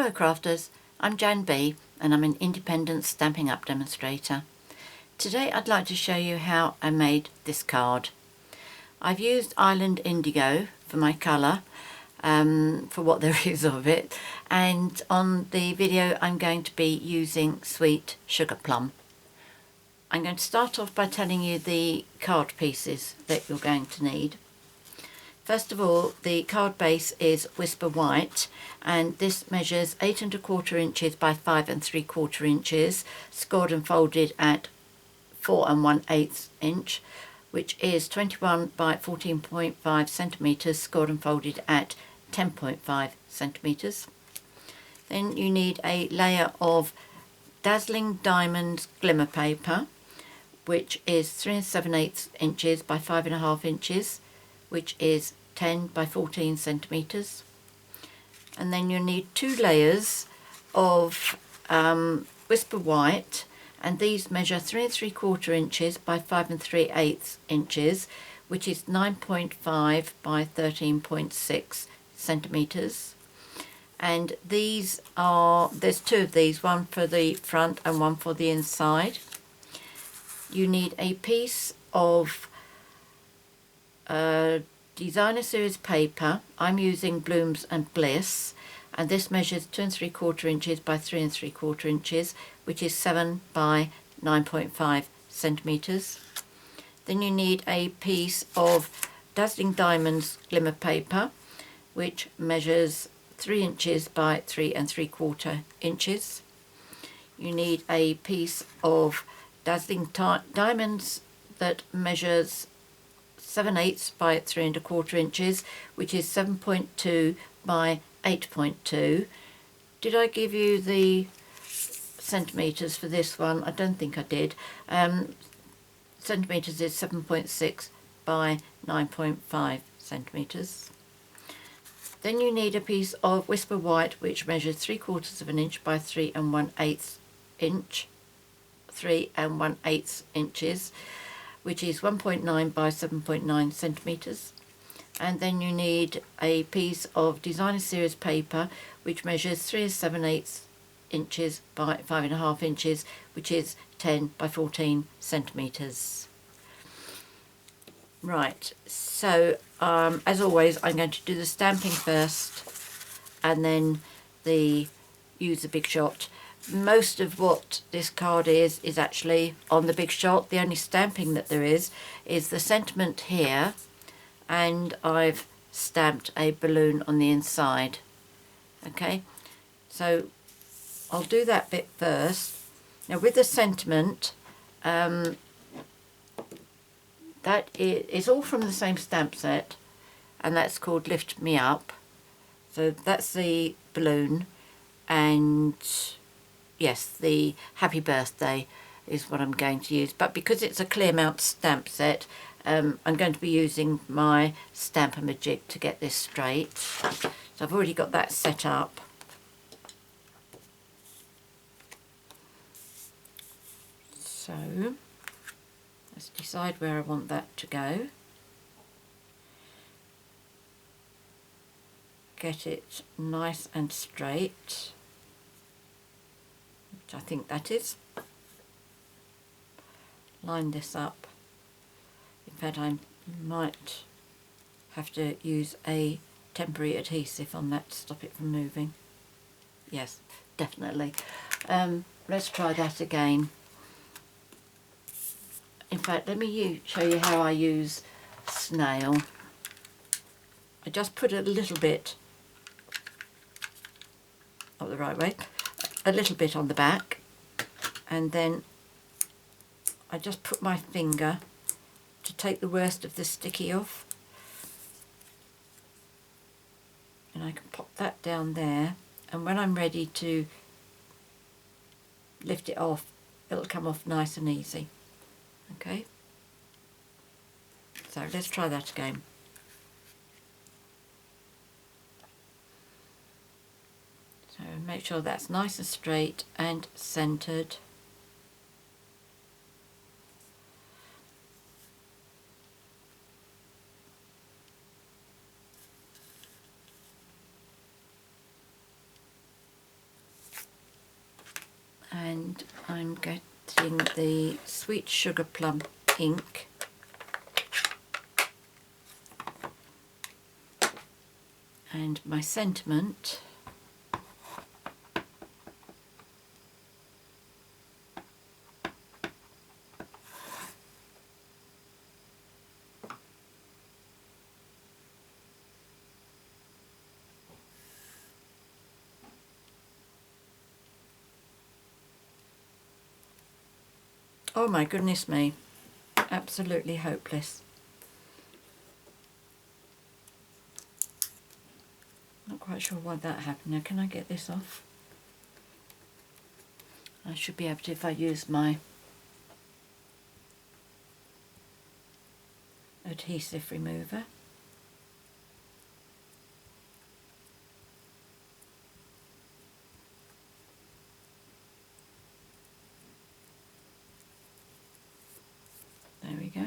Hello crafters, I'm JanB and I'm an independent Stampin' Up demonstrator. Today I'd like to show you how I made this card. I've used Island Indigo for my colour, for what there is of it, and on the video I'm going to be using Sweet Sugar Plum. I'm going to start off by telling you the card pieces that you're going to need. First of all, the card base is Whisper White, and this measures 8 1/4 inches by 5 3/4 inches, scored and folded at 4 1/8 inch, which is 21 by 14.5 centimeters, scored and folded at 10.5 centimeters. Then you need a layer of Dazzling Diamonds Glimmer paper, which is 3 7/8 inches by 5 1/2 inches, which is 10 by 14 centimeters. And then you need 2 layers of Whisper White, and these measure 3 3/4 inches by 5 3/8 inches, which is 9.5 by 13.6 centimeters. And these are, there's 2 of these, one for the front and one for the inside. You need a piece of designer series paper. I'm using Blooms and Bliss, and this measures 2 3/4 inches by 3 3/4 inches, which is 7 by 9.5 centimeters. Then you need a piece of Dazzling Diamonds Glimmer paper, which measures 3 inches by 3 3/4 inches. You need a piece of Dazzling Diamonds that measures 7/8 by 3 1/4 inches, which is 7.2 by 8.2. Did I give you the centimetres for this one? I don't think I did. Centimetres is 7.6 by 9.5 centimetres. Then you need a piece of Whisper White, which measures 3/4 inch by 3 1/8 inch, 3 1/8 inches, which is 1.9 by 7.9 centimeters. And then you need a piece of designer series paper, which measures 3 7/8 inches by 5 1/2 inches, which is 10 by 14 centimeters. Right, so as always, I'm going to do the stamping first and then use the Big Shot. Most of what this card is actually on the Big Shot. The only stamping that there is the sentiment here, and I've stamped a balloon on the inside. Okay, so I'll do that bit first. Now with the sentiment, that is all from the same stamp set, and that's called Lift Me Up. So that's the balloon, and yes, the Happy Birthday is what I'm going to use. But because it's a clear mount stamp set, I'm going to be using my Stamp-a-Majig to get this straight. So I've already got that set up. So let's decide where I want that to go. Get it nice and straight, which I think that is. Line this up. In fact, I might have to use a temporary adhesive on that to stop it from moving. Yes, definitely. Let's try that again. In fact, let me show you how I use snail. I just put a little bit, not the right way, a little bit on the back, and then I just put my finger to take the worst of the sticky off, and I can pop that down there, and when I'm ready to lift it off, it'll come off nice and easy. Okay, so let's try that again. So make sure that's nice and straight and centered. and I'm getting the Sweet Sugar Plum ink, and my sentiment oh my goodness me, absolutely hopeless. Not quite sure why that happened. Now can I get this off? I should be able to if I use my adhesive remover. There we go.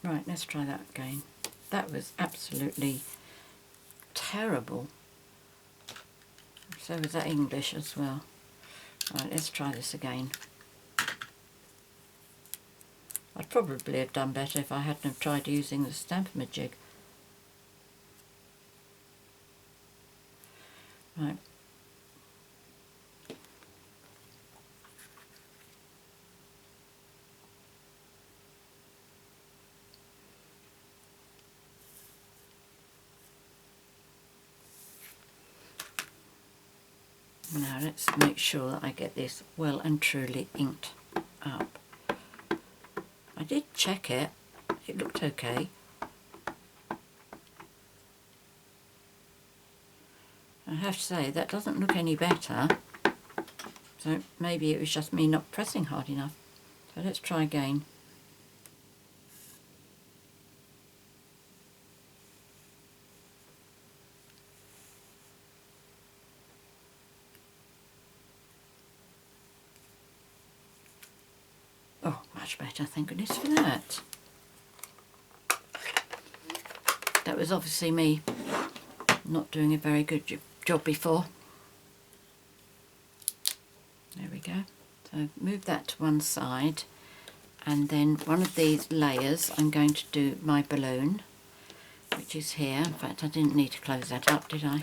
Right, let's try that again. That was absolutely terrible. So was that English as well. Right, let's try this again. I'd probably have done better if I hadn't have tried using the Stampin' jig. Right. Now let's make sure that I get this well and truly inked up. I did check it, it looked okay. I have to say that doesn't look any better, so maybe it was just me not pressing hard enough. So let's try again. Oh, much better, thank goodness for that. That was obviously me not doing a very good job before. There we go. So move that to one side, and then one of these layers I'm going to do my balloon, which is here. In fact, I didn't need to close that up, did I?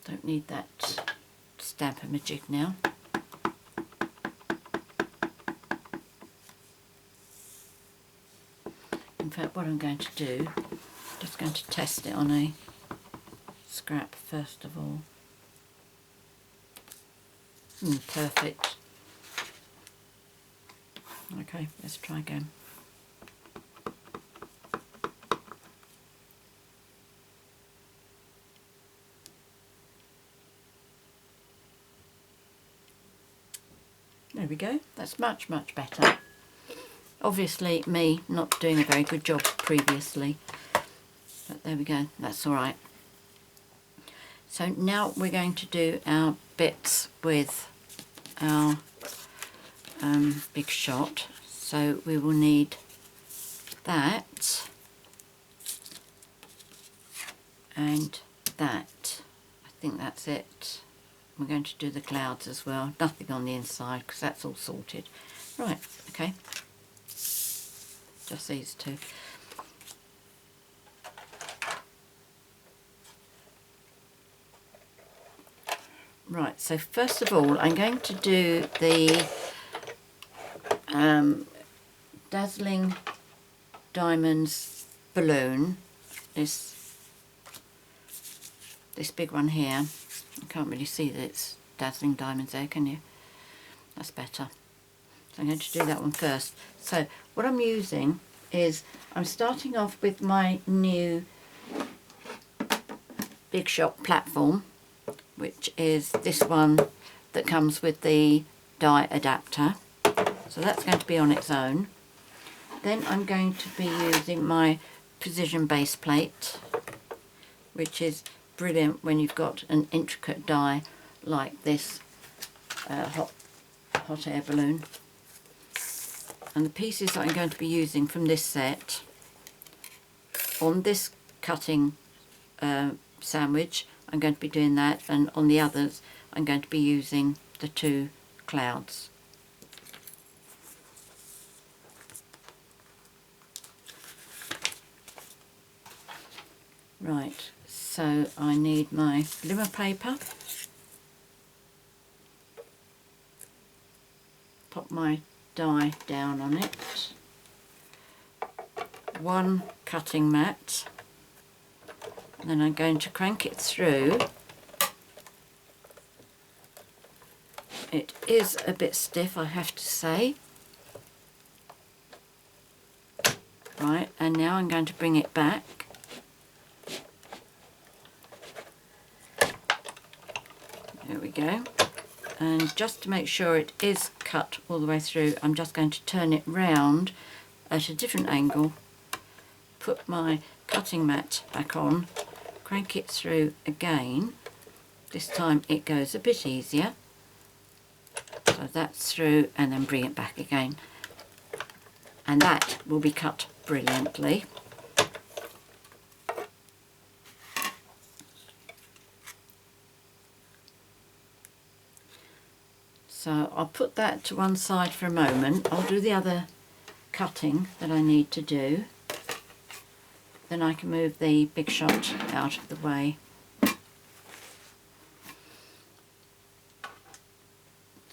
Don't need that Stampin' jig now. In fact, what I'm going to do, just going to test it on a scrap first of all. Perfect. Okay, let's try again. There we go, that's much, much better. Obviously me not doing a very good job previously, but there we go, that's alright. So now we're going to do our bits with our big shot. So we will need that and that. I think that's it. We're going to do the clouds as well. Nothing on the inside because that's all sorted. Right, okay. Just these two. Right, so first of all I'm going to do the Dazzling Diamonds balloon, this big one here. You can't really see that it's Dazzling Diamonds there, can you? That's better. So I'm going to do that one first. So what I'm using is, I'm starting off with my new Big Shot platform, which is this one that comes with the die adapter. So that's going to be on its own. Then I'm going to be using my precision base plate, which is brilliant when you've got an intricate die like this hot air balloon. And the pieces that I'm going to be using from this set, on this cutting sandwich, I'm going to be doing that, and on the others I'm going to be using the 2 clouds. Right, so I need my Glimmer paper, pop my die down on it, 1 cutting mat, and then I'm going to crank it through. It is a bit stiff, I have to say. Right, and now I'm going to bring it back. There we go. And just to make sure it is cut all the way through, I'm just going to turn it round at a different angle, put my cutting mat back on, crank it through again. This time it goes a bit easier. So that's through, and then bring it back again. And that will be cut brilliantly. So I'll put that to one side for a moment. I'll do the other cutting that I need to do. Then I can move the big shot out of the way.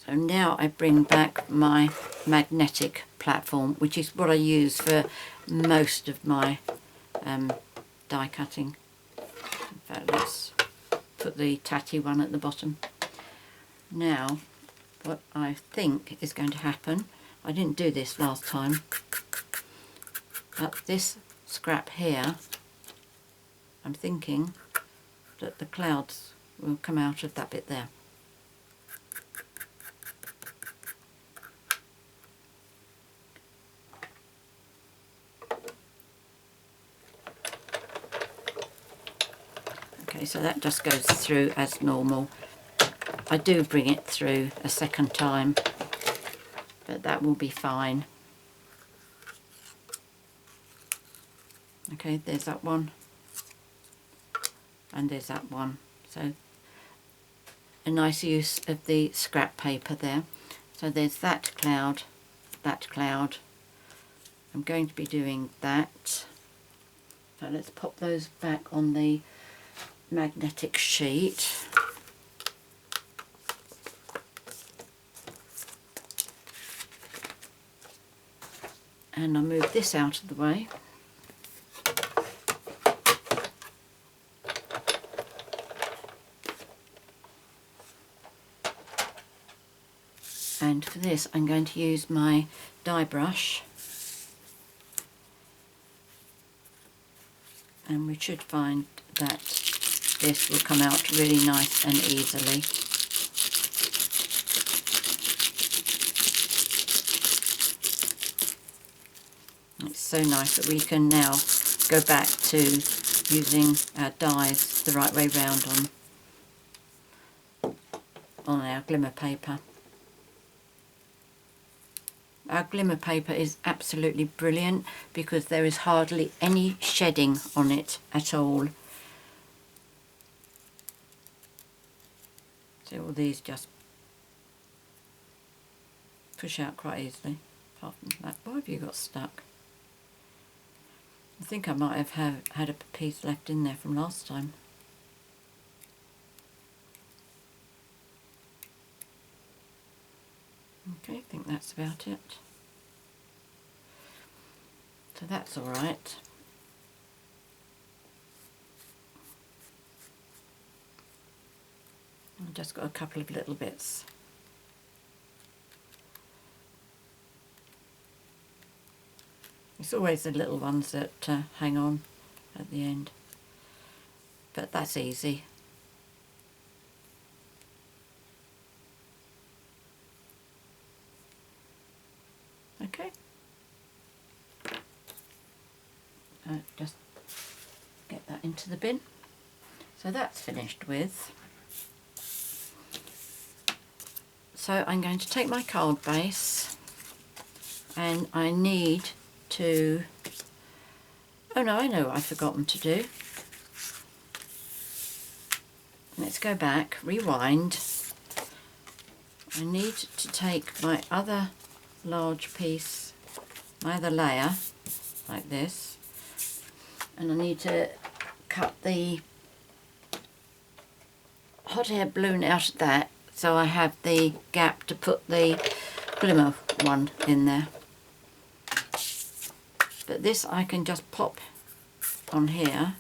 So now I bring back my magnetic platform, which is what I use for most of my die cutting. In fact, let's put the tatty one at the bottom. Now, what I think is going to happen, I didn't do this last time, but this scrap here, I'm thinking that the clouds will come out of that bit there. Okay, so that just goes through as normal. I do bring it through a second time, but that will be fine. Okay, there's that one, and there's that one. So a nice use of the scrap paper there. So there's that cloud, that cloud. I'm going to be doing that. So let's pop those back on the magnetic sheet. And I'll move this out of the way. And for this I'm going to use my die brush, and we should find that this will come out really nice and easily. It's so nice that we can now go back to using our dies the right way round on our Glimmer paper. Our Glimmer paper is absolutely brilliant because there is hardly any shedding on it at all. So all these just push out quite easily. Apart from that, why have you got stuck? I think I might have had a piece left in there from last time. Okay, I think that's about it. So that's all right. I've just got a couple of little bits. It's always the little ones that hang on at the end, but that's easy. Okay. Just get that into the bin. So that's finished with. So I'm going to take my card base, and I need to Oh no, I know what I've forgotten to do. Let's go back, rewind. I need to take my other large piece, my other layer, like this, and I need to cut the hot air balloon out of that so I have the gap to put the Glimmer one in there. But this I can just pop on here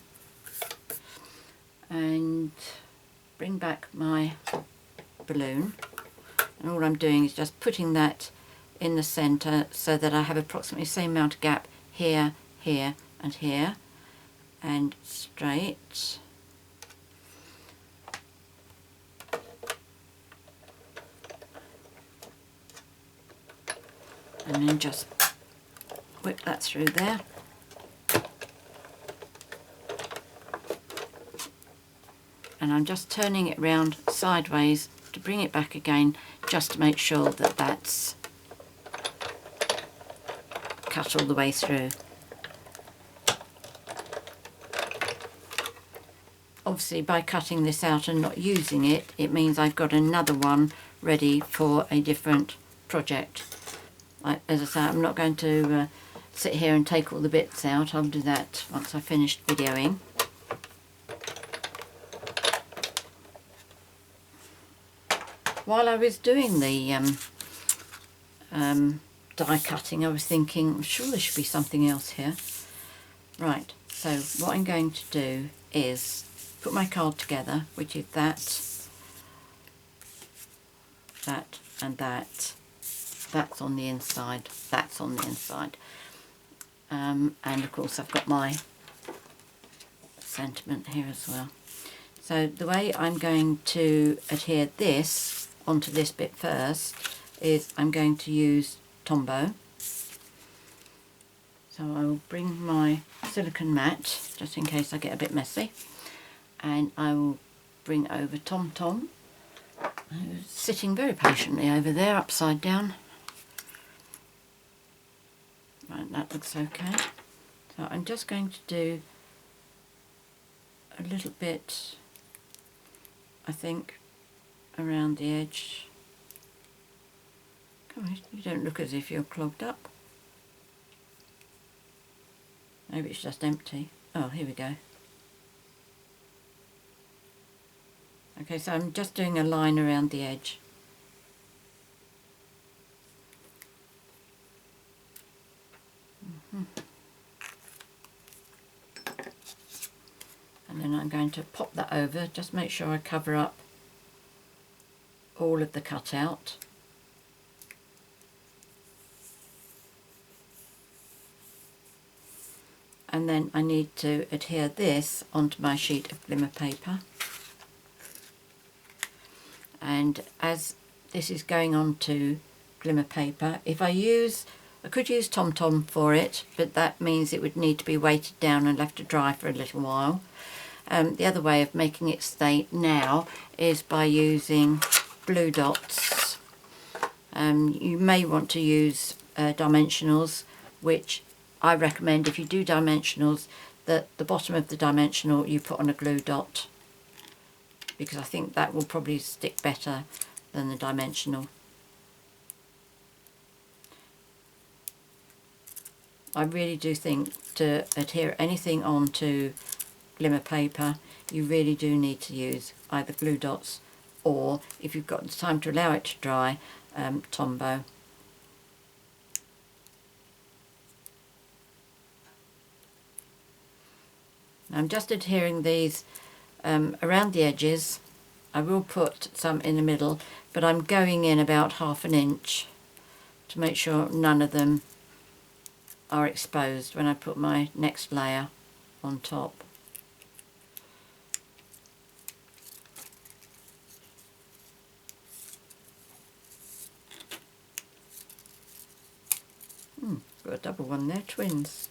and bring back my balloon, and all I'm doing is just putting that in the centre so that I have approximately the same amount of gap here, here and here, and straight. And then just whip that through there. And I'm just turning it round sideways to bring it back again, just to make sure that that's cut all the way through. Obviously by cutting this out and not using it, it means I've got another one ready for a different project. As I say, I'm not going to sit here and take all the bits out. I'll do that once I've finished videoing. While I was doing the die cutting, I was thinking, I'm sure there should be something else here. Right, so what I'm going to do is put my card together, which is that, that and that. That's on the inside, that's on the inside. And of course I've got my sentiment here as well. So the way I'm going to adhere this onto this bit first is I'm going to use Tombow. So I will bring my silicone mat, just in case I get a bit messy, and I will bring over Tom Tom, who's sitting very patiently over there, upside down. Right, that looks okay. So I'm just going to do a little bit, I think, around the edge. Come on, you don't look as if you're clogged up. Maybe it's just empty. Oh, here we go. Okay, so I'm just doing a line around the edge. And then I'm going to pop that over, just make sure I cover up all of the cutout. And then I need to adhere this onto my sheet of Glimmer paper. And as this is going on to Glimmer paper, if I could use Tom Tom for it, but that means it would need to be weighted down and left to dry for a little while. The other way of making it stay now is by using blue dots. You may want to use dimensionals, which I recommend if you do dimensionals that the bottom of the dimensional you put on a glue dot, because I think that will probably stick better than the dimensional. I really do think to adhere anything onto Glimmer paper, you really do need to use either glue dots or, if you've got the time to allow it to dry, Tombow. I'm just adhering these around the edges. I will put some in the middle, but I'm going in about 1/2 inch to make sure none of them are exposed when I put my next layer on top. Got a double one there, twins.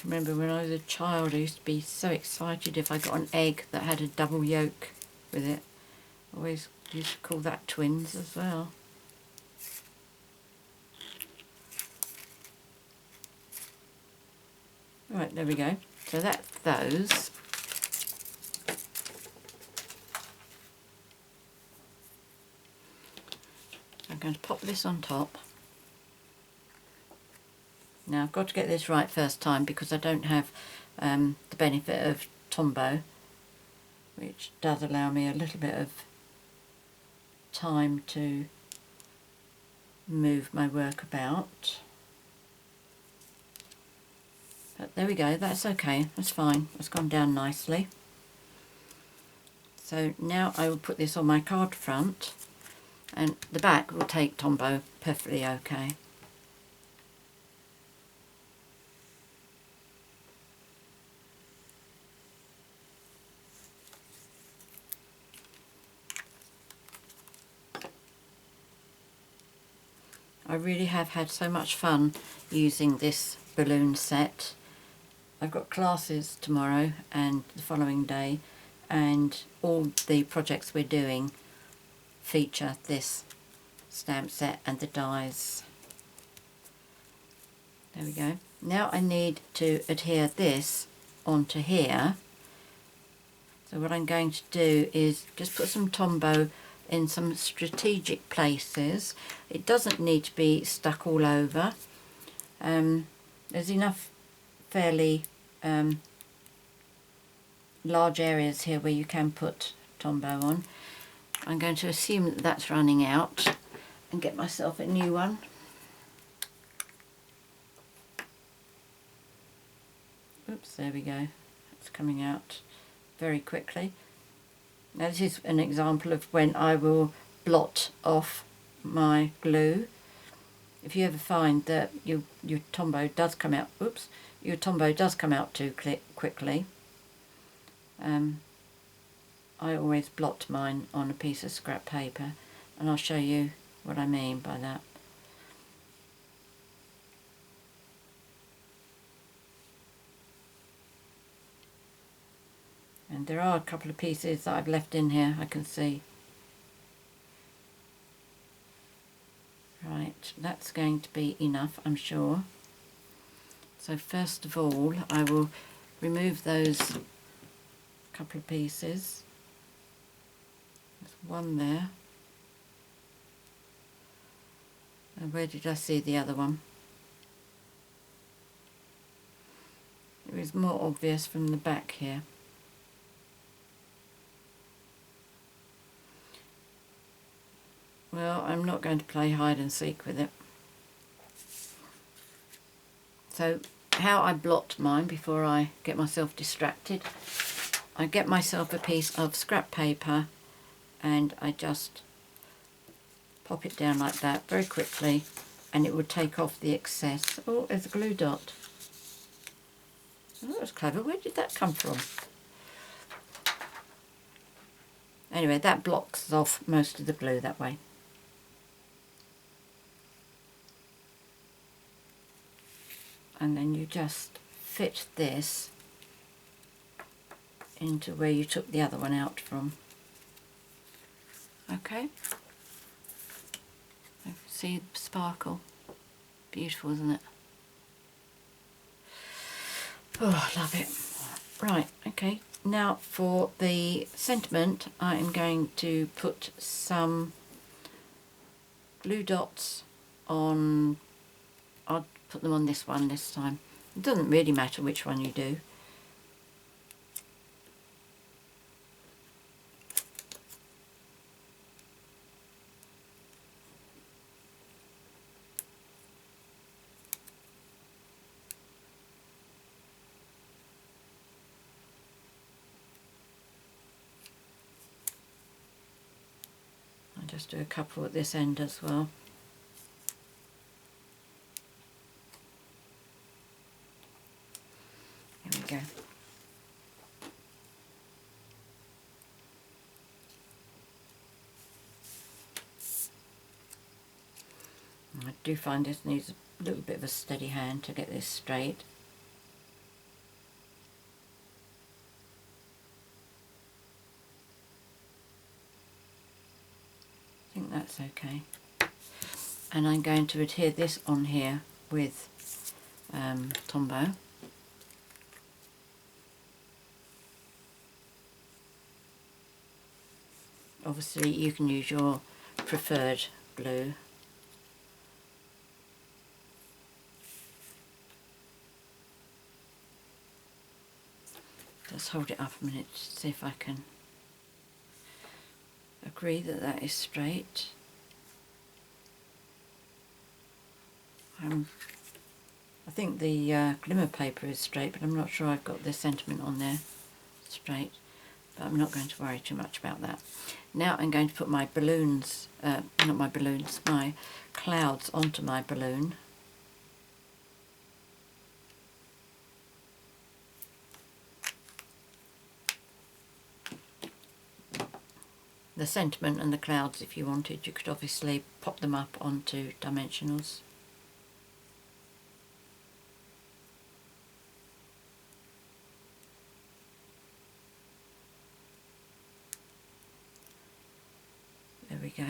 Remember when I was a child, I used to be so excited if I got an egg that had a double yolk. with it. Always used to call that twins as well. Right, there we go. So that's those. I'm going to pop this on top. Now I've got to get this right first time because I don't have the benefit of Tombow, which does allow me a little bit of time to move my work about. But there we go, that's okay, that's fine, it's gone down nicely. So now I will put this on my card front, and the back will take Tombow perfectly okay. I really have had so much fun using this balloon set. I've got classes tomorrow and the following day, and all the projects we're doing feature this stamp set and the dies. There we go. Now I need to adhere this onto here. So what I'm going to do is just put some Tombow in some strategic places. It doesn't need to be stuck all over. There's enough fairly large areas here where you can put Tombow on. I'm going to assume that that's running out and get myself a new one. Oops, there we go. It's coming out very quickly. Now this is an example of when I will blot off my glue. If you ever find that your Tombow does come out, oops, your Tombow does come out too quickly, I always blot mine on a piece of scrap paper, and I'll show you what I mean by that. And there are a couple of pieces that I've left in here, I can see. Right, that's going to be enough, I'm sure. So first of all, I will remove those couple of pieces. There's one there. And where did I see the other one? It was more obvious from the back here. Well, I'm not going to play hide and seek with it. So how I blot mine before I get myself distracted, I get myself a piece of scrap paper and I just pop it down like that very quickly, and it would take off the excess. Oh, there's a glue dot. Oh, that was clever. Where did that come from? Anyway, that blocks off most of the glue that way. And then you just fit this into where you took the other one out from. Okay. See the sparkle? Beautiful, isn't it? Oh, I love it. Right, okay. Now for the sentiment, I am going to put some glue dots on. I'll put them on this one this time. It doesn't really matter which one you do. I'll just do a couple at this end as well. Here we go. I do find this needs a little bit of a steady hand to get this straight. that's okay. And I'm going to adhere this on here with Tombow. Obviously you can use your preferred glue. Let's hold it up a minute to see if I can agree that that is straight. I think the Glimmer paper is straight, but I'm not sure I've got the sentiment on there straight. But I'm not going to worry too much about that. Now I'm going to put my balloons, not my balloons, my clouds onto my balloon. The sentiment and the clouds, if you wanted, you could obviously pop them up onto dimensionals. There we go.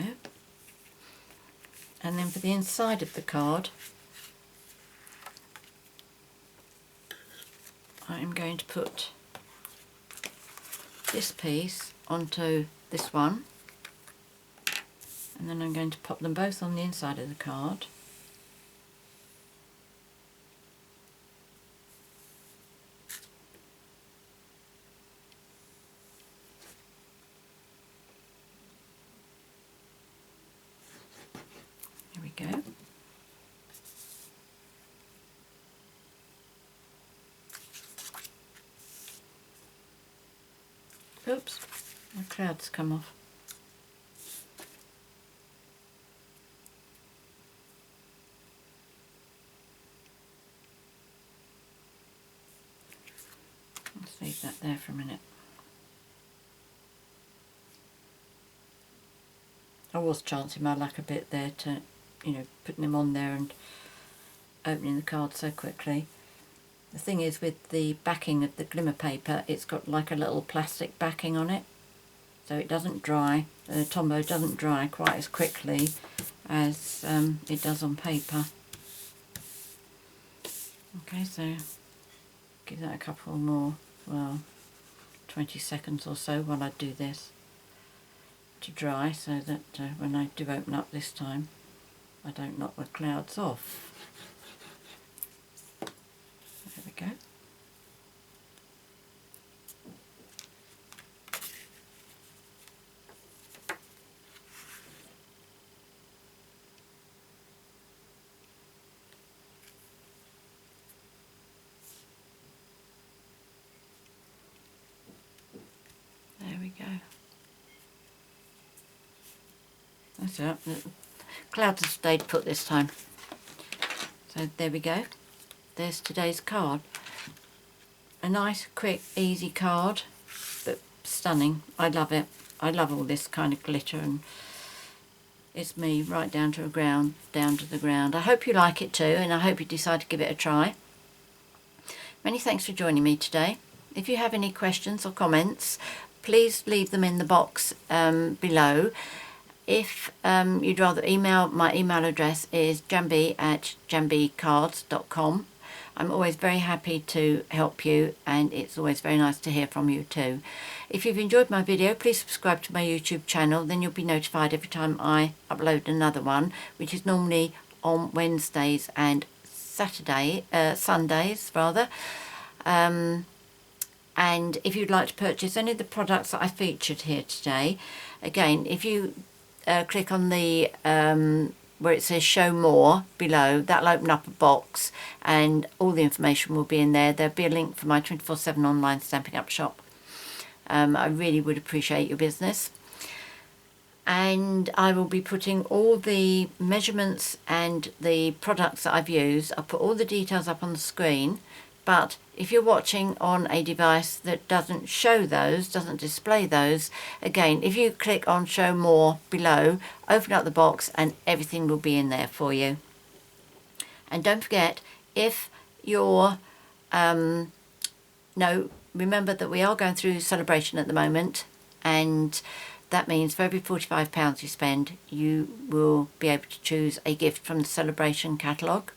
And then for the inside of the card, I'm going to put this piece onto this one, and then I'm going to pop them both on the inside of the card. There we go. Oops, the clouds come off. Let's leave that there for a minute. I was chancing my luck a bit there to, putting them on there and opening the card so quickly. The thing is, with the backing of the Glimmer paper, it's got like a little plastic backing on it, so it doesn't dry. The Tombow doesn't dry quite as quickly as it does on paper. Okay, so give that a couple more, 20 seconds or so while I do this to dry, so that when I do open up this time, I don't knock the clouds off. There we go. There we go. That's it. The clouds have stayed put this time. So there we go. There's today's card. A nice, quick, easy card, but stunning. I love it. I love all this kind of glitter, and it's me right down to the ground. I hope you like it too, and I hope you decide to give it a try. Many thanks for joining me today. If you have any questions or comments, please leave them in the box below. If you'd rather email, my email address is janb@janbcards.com. I'm always very happy to help you, and it's always very nice to hear from you too. If you've enjoyed my video, please subscribe to my YouTube channel, then you'll be notified every time I upload another one, which is normally on Wednesdays and Sundays rather. And if you'd like to purchase any of the products that I featured here today, again, if you click on the where it says show more below, that'll open up a box and all the information will be in there. There'll be a link for my 24/7 online Stampin' Up shop. I really would appreciate your business, and I will be putting all the measurements and the products that I've used. I'll put all the details up on the screen, but if you're watching on a device that doesn't show those, doesn't display those, again, if you click on show more below, open up the box and everything will be in there for you. And don't forget, if you're remember that we are going through Sale-a-bration at the moment, and that means for every £45 you spend, you will be able to choose a gift from the Sale-a-bration catalogue.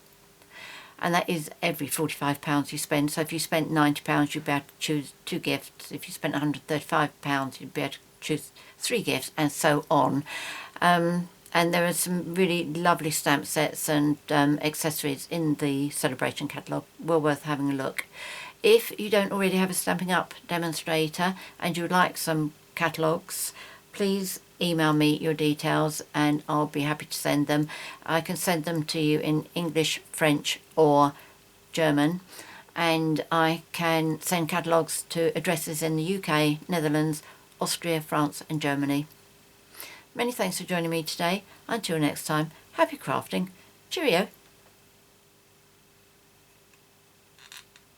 And that is every £45 you spend. So if you spent £90, you'd be able to choose 2 gifts. If you spent £135, you'd be able to choose 3 gifts, and so on. And there are some really lovely stamp sets and accessories in the Sale-a-bration catalogue. Well worth having a look. If you don't already have a Stampin' Up! Demonstrator and you would like some catalogues, please email me your details and I'll be happy to send them. I can send them to you in English, French or German, and I can send catalogues to addresses in the UK, Netherlands, Austria, France and Germany. Many thanks for joining me today. Until next time, happy crafting. Cheerio.